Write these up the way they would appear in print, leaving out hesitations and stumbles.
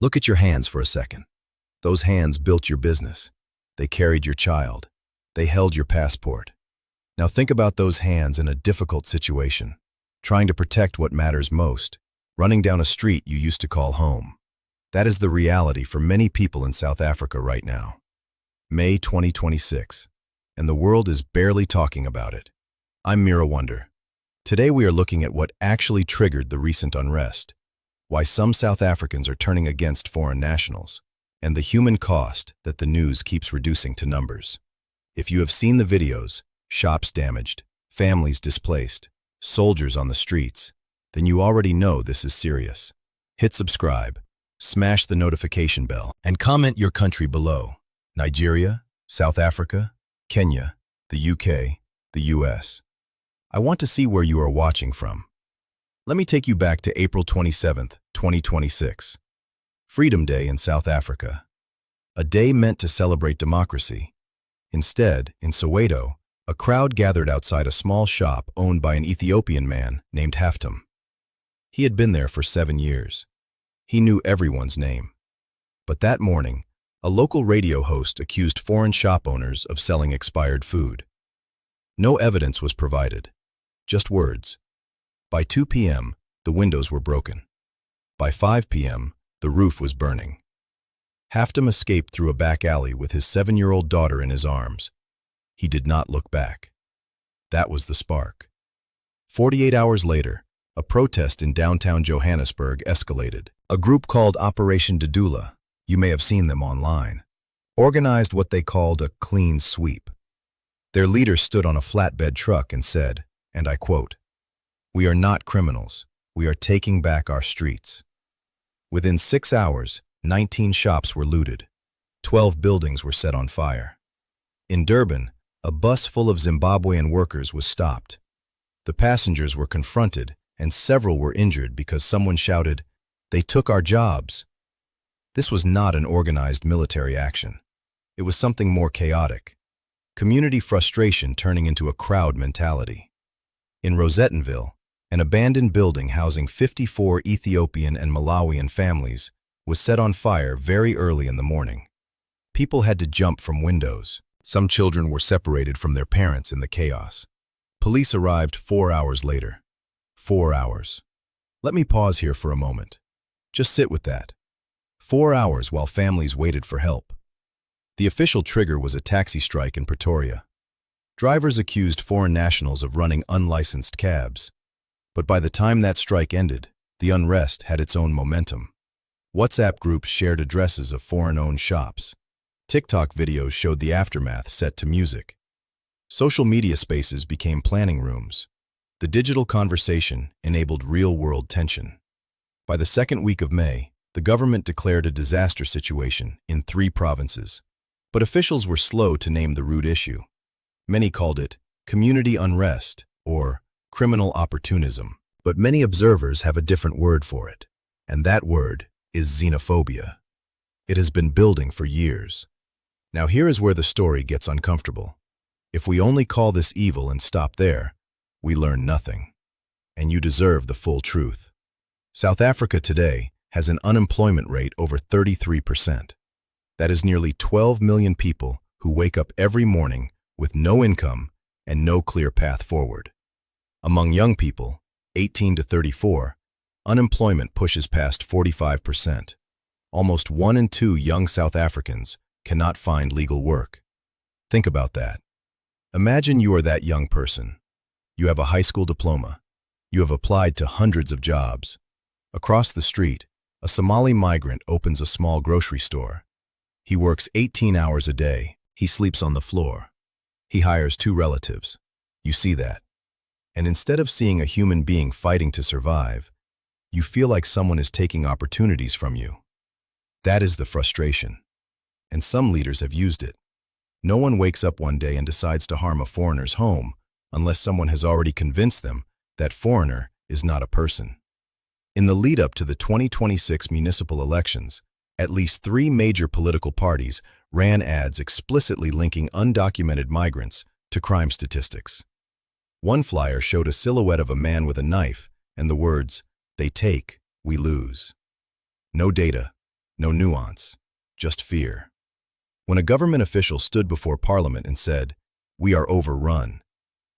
Look at your hands for a second. Those hands built your business. They carried your child. They held your passport. Now think about those hands in a difficult situation, trying to protect what matters most, running down a street you used to call home. That is the reality for many people in South Africa right now. May 2026, and the world is barely talking about it. I'm Mirawonder. Today we are looking at what actually triggered the recent unrest, why some South Africans are turning against foreign nationals, and the human cost that the news keeps reducing to numbers. If you have seen the videos, shops damaged, families displaced, soldiers on the streets, then you already know this is serious. Hit subscribe, smash the notification bell, and comment your country below. Nigeria, South Africa, Kenya, the UK, the US. I want to see where you are watching from. Let me take you back to April 27th, 2026. Freedom Day in South Africa. A day meant to celebrate democracy. Instead, in Soweto, a crowd gathered outside a small shop owned by an Ethiopian man named Haftam. He had been there for 7 years. He knew everyone's name. But that morning, a local radio host accused foreign shop owners of selling expired food. No evidence was provided, just words. By 2 p.m., the windows were broken. By 5 p.m., the roof was burning. Haftam escaped through a back alley with his 7-year-old daughter in his arms. He did not look back. That was the spark. 48 hours later, a protest in downtown Johannesburg escalated. A group called Operation Dudula, you may have seen them online, organized what they called a clean sweep. Their leader stood on a flatbed truck and said, and I quote, "We are not criminals. We are taking back our streets." Within 6 hours, 19 shops were looted. 12 buildings were set on fire. In Durban, a bus full of Zimbabwean workers was stopped. The passengers were confronted, and several were injured because someone shouted, "They took our jobs." This was not an organized military action. It was something more chaotic. Community frustration turning into a crowd mentality. In Rosettenville, an abandoned building housing 54 Ethiopian and Malawian families was set on fire very early in the morning. People had to jump from windows. Some children were separated from their parents in the chaos. Police arrived 4 hours later. 4 hours. Let me pause here for a moment. Just sit with that. 4 hours while families waited for help. The official trigger was a taxi strike in Pretoria. Drivers accused foreign nationals of running unlicensed cabs. But by the time that strike ended, the unrest had its own momentum. WhatsApp groups shared addresses of foreign-owned shops. TikTok videos showed the aftermath set to music. Social media spaces became planning rooms. The digital conversation enabled real-world tension. By the second week of May, the government declared a disaster situation in 3 provinces. But officials were slow to name the root issue. Many called it community unrest or criminal opportunism. But many observers have a different word for it, and that word is xenophobia. It has been building for years. Now here is where the story gets uncomfortable. If we only call this evil and stop there, we learn nothing. And you deserve the full truth. South Africa today has an unemployment rate over 33%. That is nearly 12 million people who wake up every morning with no income and no clear path forward. Among young people, 18 to 34, unemployment pushes past 45%. Almost 1 in 2 young South Africans cannot find legal work. Think about that. Imagine you are that young person. You have a high school diploma. You have applied to hundreds of jobs. Across the street, a Somali migrant opens a small grocery store. He works 18 hours a day. He sleeps on the floor. He hires 2 relatives. You see that. And instead of seeing a human being fighting to survive, you feel like someone is taking opportunities from you. That is the frustration. And some leaders have used it. No one wakes up one day and decides to harm a foreigner's home unless someone has already convinced them that foreigner is not a person. In the lead-up to the 2026 municipal elections, at least 3 major political parties ran ads explicitly linking undocumented migrants to crime statistics. One flyer showed a silhouette of a man with a knife and the words, "They take, we lose." No data, No nuance, just fear. When a government official stood before Parliament and said, "We are overrun,"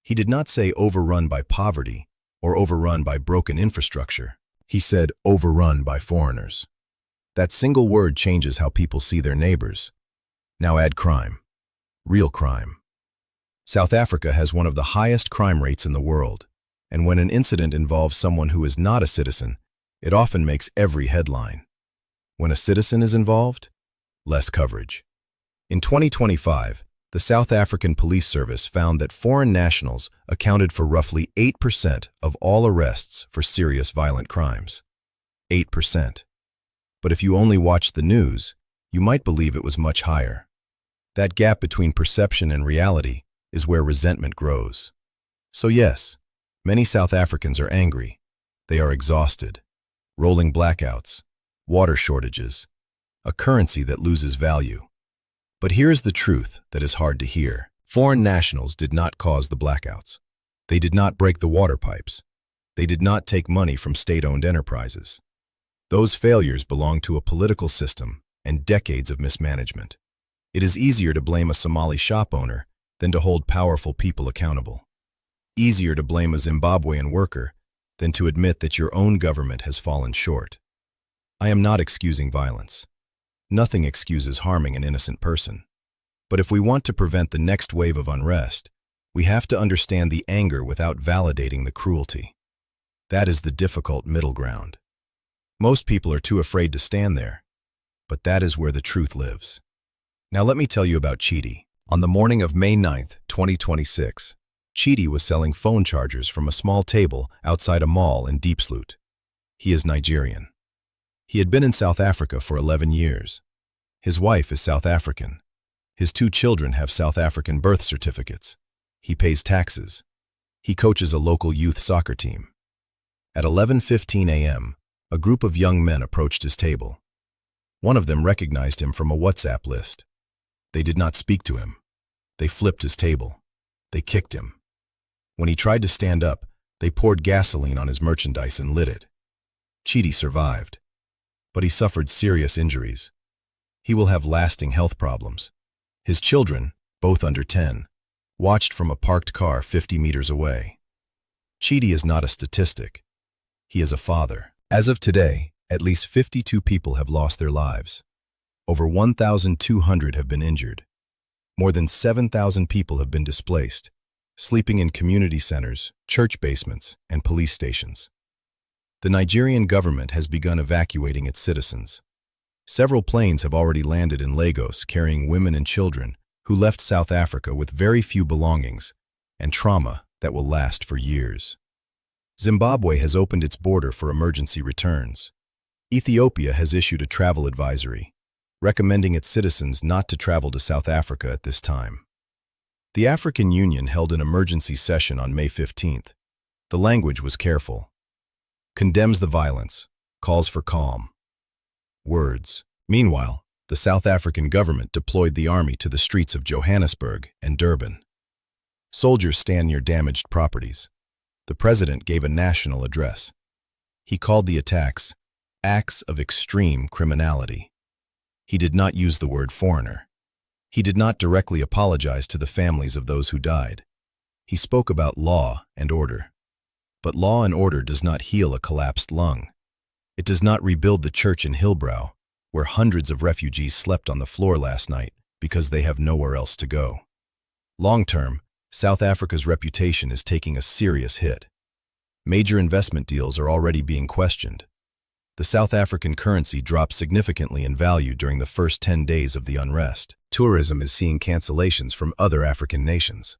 he did not say overrun by poverty or overrun by broken infrastructure. He said overrun by foreigners. That single word changes how people see their neighbors. Now add crime. Real crime. South Africa has one of the highest crime rates in the world, and when an incident involves someone who is not a citizen, it often makes every headline. When a citizen is involved, less coverage. In 2025, the South African Police Service found that foreign nationals accounted for roughly 8% of all arrests for serious violent crimes. 8%. But if you only watched the news, you might believe it was much higher. That gap between perception and reality is where resentment grows. So yes, many South Africans are angry. They are exhausted. Rolling blackouts, water shortages, a currency that loses value. But here's the truth that is hard to hear. Foreign nationals did not cause the blackouts. They did not break the water pipes. They did not take money from state-owned enterprises. Those failures belong to a political system and decades of mismanagement. It is easier to blame a Somali shop owner than to hold powerful people accountable. Easier to blame a Zimbabwean worker than to admit that your own government has fallen short. I am not excusing violence. Nothing excuses harming an innocent person. But if we want to prevent the next wave of unrest, we have to understand the anger without validating the cruelty. That is the difficult middle ground. Most people are too afraid to stand there, but that is where the truth lives. Now let me tell you about Chidi. On the morning of May 9th, 2026, Chidi was selling phone chargers from a small table outside a mall in Diepsloot. He is Nigerian. He had been in South Africa for 11 years. His wife is South African. His 2 children have South African birth certificates. He pays taxes. He coaches a local youth soccer team. At 11:15 a.m., a group of young men approached his table. One of them recognized him from a WhatsApp list. They did not speak to him. They flipped his table. They kicked him. When he tried to stand up, they poured gasoline on his merchandise and lit it. Chidi survived, but he suffered serious injuries. He will have lasting health problems. His children, both under 10, watched from a parked car 50 meters away. Chidi is not a statistic. He is a father. As of today, at least 52 people have lost their lives. Over 1,200 have been injured. More than 7,000 people have been displaced, sleeping in community centers, church basements, and police stations. The Nigerian government has begun evacuating its citizens. Several planes have already landed in Lagos carrying women and children who left South Africa with very few belongings and trauma that will last for years. Zimbabwe has opened its border for emergency returns. Ethiopia has issued a travel advisory, recommending its citizens not to travel to South Africa at this time. The African Union held an emergency session on May 15th. The language was careful. Condemns the violence, calls for calm. Words. Meanwhile, the South African government deployed the army to the streets of Johannesburg and Durban. Soldiers stand near damaged properties. The president gave a national address. He called the attacks acts of extreme criminality. He did not use the word foreigner. He did not directly apologize to the families of those who died. He spoke about law and order. But law and order does not heal a collapsed lung. It does not rebuild the church in Hillbrow, where hundreds of refugees slept on the floor last night because they have nowhere else to go. Long-term, South Africa's reputation is taking a serious hit. Major investment deals are already being questioned. The South African currency dropped significantly in value during the first 10 days of the unrest. Tourism is seeing cancellations from other African nations.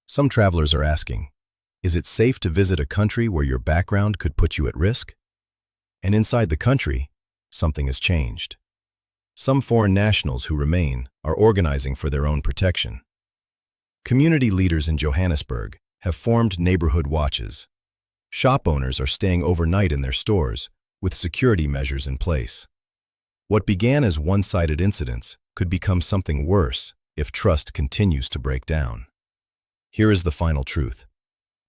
Some travelers are asking, is it safe to visit a country where your background could put you at risk? And inside the country, something has changed. Some foreign nationals who remain are organizing for their own protection. Community leaders in Johannesburg have formed neighborhood watches. Shop owners are staying overnight in their stores with security measures in place. What began as one-sided incidents could become something worse if trust continues to break down. Here is the final truth.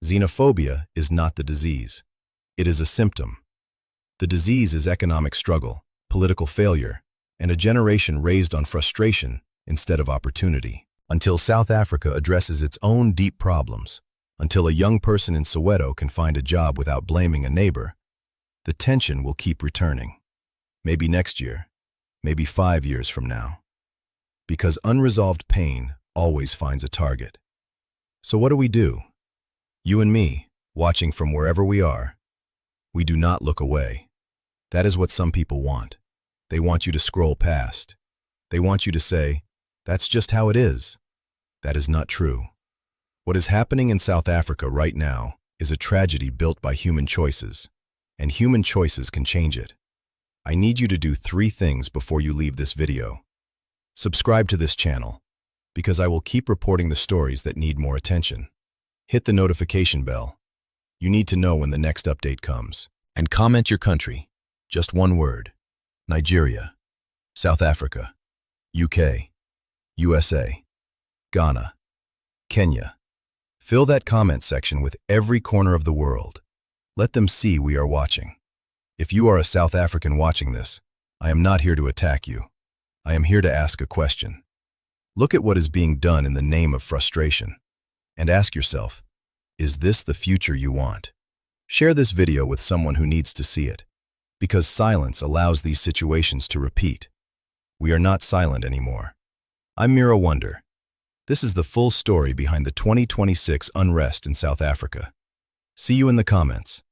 Xenophobia is not the disease. It is a symptom. The disease is economic struggle, political failure, and a generation raised on frustration instead of opportunity. Until South Africa addresses its own deep problems, until a young person in Soweto can find a job without blaming a neighbor, the tension will keep returning. Maybe next year, maybe 5 years from now. Because unresolved pain always finds a target. So what do? You and me, watching from wherever we are, we do not look away. That is what some people want. They want you to scroll past. They want you to say, "That's just how it is." That is not true. What is happening in South Africa right now is a tragedy built by human choices, and human choices can change it. I need you to do 3 things before you leave this video. Subscribe to this channel, because I will keep reporting the stories that need more attention. Hit the notification bell. You need to know when the next update comes. And comment your country. Just one word. Nigeria, South Africa, UK, USA, Ghana, Kenya. Fill that comment section with every corner of the world. Let them see we are watching. If you are a South African watching this, I am not here to attack you. I am here to ask a question. Look at what is being done in the name of frustration, and ask yourself, is this the future you want? Share this video with someone who needs to see it, because silence allows these situations to repeat. We are not silent anymore. I'm Mirawonder. This is the full story behind the 2026 unrest in South Africa. See you in the comments.